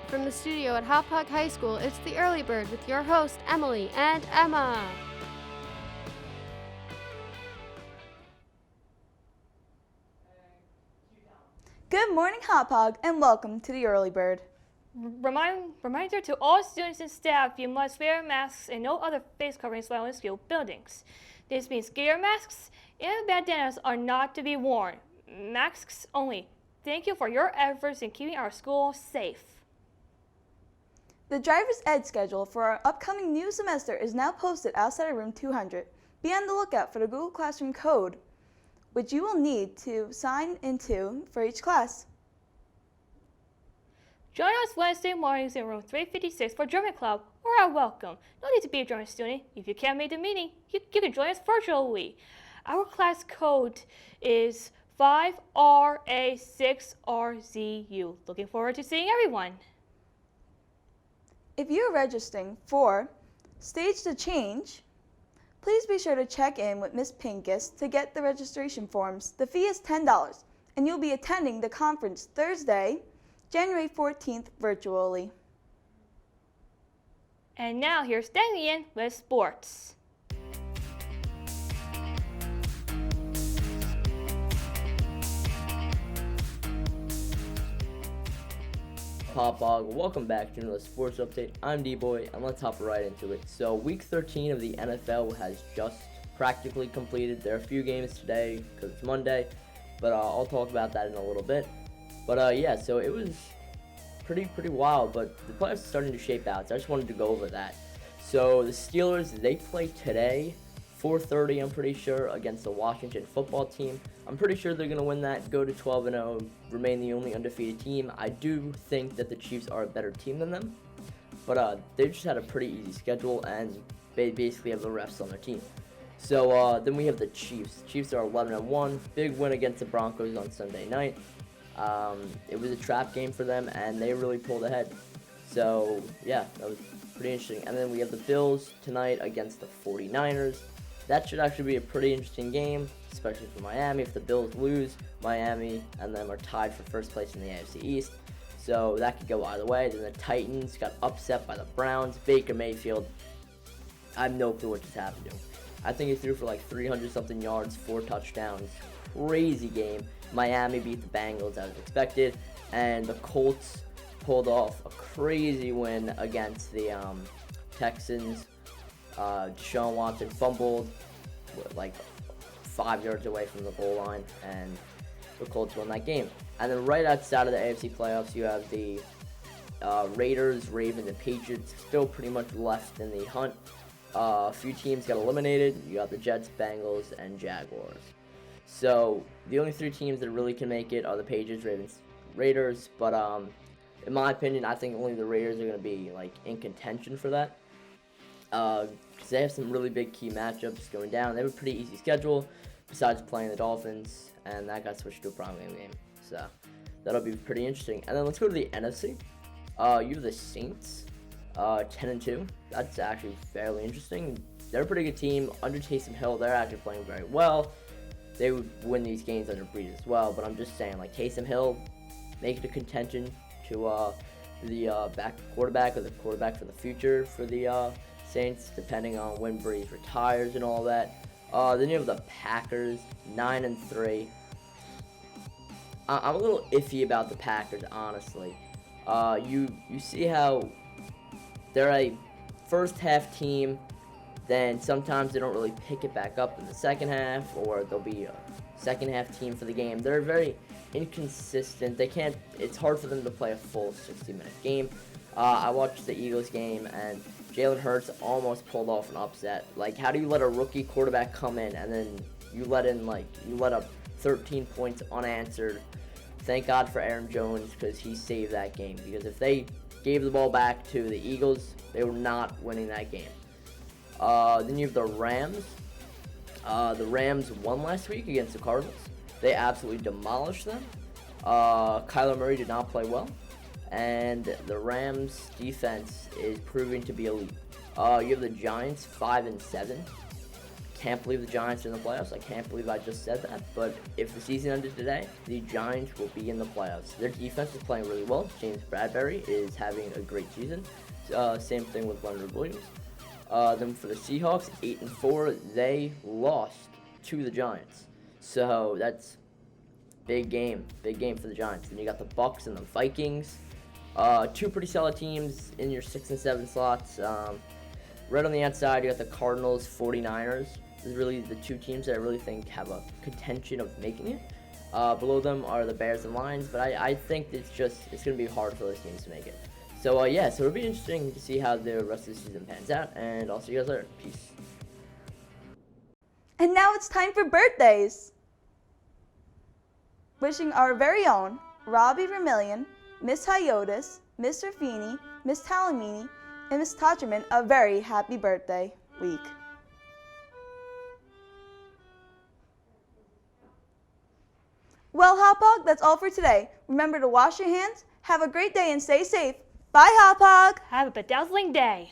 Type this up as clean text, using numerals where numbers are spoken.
From the studio at Hauppauge High School, it's The Early Bird with your hosts, Emily and Emma. Good morning, Hauppauge, and welcome to The Early Bird. Reminder to all students and staff, you must wear masks and no other face coverings while in school buildings. This means gear masks and bandanas are not to be worn. Masks only. Thank you for your efforts in keeping our school safe. The driver's ed schedule for our upcoming new semester is now posted outside of room 200. Be on the lookout for the Google Classroom code, which you will need to sign into for each class. Join us Wednesday mornings in room 356 for German Club or are welcome. No need to be a German student. If you can't make the meeting, you can join us virtually. Our class code is 5RA6RZU. Looking forward to seeing everyone. If you're registering for Stage to Change, please be sure to check in with Ms. Pincus to get the registration forms. The fee is $10, and you'll be attending the conference Thursday, January 14th, virtually. And now here's Damian with sports. Hauppauge, welcome back to another sports update. I'm D-Boy, and let's hop right into it. So, week 13 of the NFL has just practically completed. There are a few games today because it's Monday, but I'll talk about that in a little bit. But yeah, so it was pretty wild, but the playoffs are starting to shape out, so I just wanted to go over that. So, the Steelers, they play today, 4:30, I'm pretty sure, against the Washington football team. I'm pretty sure they're going to win that, go to 12-0, remain the only undefeated team. I do think that the Chiefs are a better team than them, but they just had a pretty easy schedule, and they basically have the refs on their team. So then we have the Chiefs. The Chiefs are 11-1, big win against the Broncos on Sunday night. It was a trap game for them, and they really pulled ahead. So yeah, that was pretty interesting. And then we have the Bills tonight against the 49ers. That should actually be a pretty interesting game, especially for Miami. If the Bills lose, Miami and them are tied for first place in the AFC East. So that could go either way. Then the Titans got upset by the Browns. Baker Mayfield, I have no clue what just happened to him. I think he threw for like 300-something yards, 4 touchdowns. Crazy game. Miami beat the Bengals as expected. And the Colts pulled off a crazy win against the Texans. Deshaun Watson fumbled like 5 yards away from the goal line, and the Colts won that game. And then right outside of the AFC playoffs, you have the Raiders, Ravens, and Patriots still pretty much left in the hunt. A few teams got eliminated. You got the Jets, Bengals, and Jaguars. So the only 3 teams that really can make it are the Patriots, Ravens, Raiders. But in my opinion, I think only the Raiders are going to be like in contention for that. Because they have some really big key matchups going down. They have a pretty easy schedule besides playing the Dolphins, and that got switched to a primetime game. So that'll be pretty interesting. And then let's go to the NFC. You have the Saints, 10-2. That's actually fairly interesting. They're a pretty good team. Under Taysom Hill, they're actually playing very well. They would win these games under Breeze as well, but I'm just saying, like, Taysom Hill, make it a contention to the back quarterback or the quarterback for the future for the Saints, depending on when Breeze retires and all that. Then you have the Packers, 9-3. I'm a little iffy about the Packers, honestly. You see how they're a first half team, then sometimes they don't really pick it back up in the second half, or they'll be a second half team for the game. They're very inconsistent. It's hard for them to play a full 60-minute game. I watched the Eagles game, and Jalen Hurts almost pulled off an upset. Like, how do you let a rookie quarterback come in and then you let up 13 points unanswered? Thank God for Aaron Jones, because he saved that game. Because if they gave the ball back to the Eagles, they were not winning that game. Then you have the Rams. The Rams won last week against the Cardinals. They absolutely demolished them. Kyler Murray did not play well. And the Rams defense is proving to be elite. You have the Giants, 5-7. can't believe the Giants are in the playoffs. I can't believe I just said that. But if the season ended today, the Giants will be in the playoffs. Their defense is playing really well. James Bradbury is having a great season. Same thing with Leonard Williams. Then for the Seahawks, 8-4, they lost to the Giants. So that's big game for the Giants. And you got the Bucs and the Vikings. Two pretty solid teams in your 6 and 7 slots. Right on the outside, you got the Cardinals, 49ers. This is really the two teams that I really think have a contention of making it. Below them are the Bears and Lions, but I think it's going to be hard for those teams to make it. So yeah, so it'll be interesting to see how the rest of the season pans out, and I'll see you guys later. Peace. And now it's time for birthdays. Wishing our very own Robbie Vermillion, Miss Hyotis, Mr. Feeney, Miss Talamini, and Miss Totcherman a very happy birthday week. Well, Hop Hog, that's all for today. Remember to wash your hands, have a great day, and stay safe. Bye, Hop Hog! Have a bedazzling day.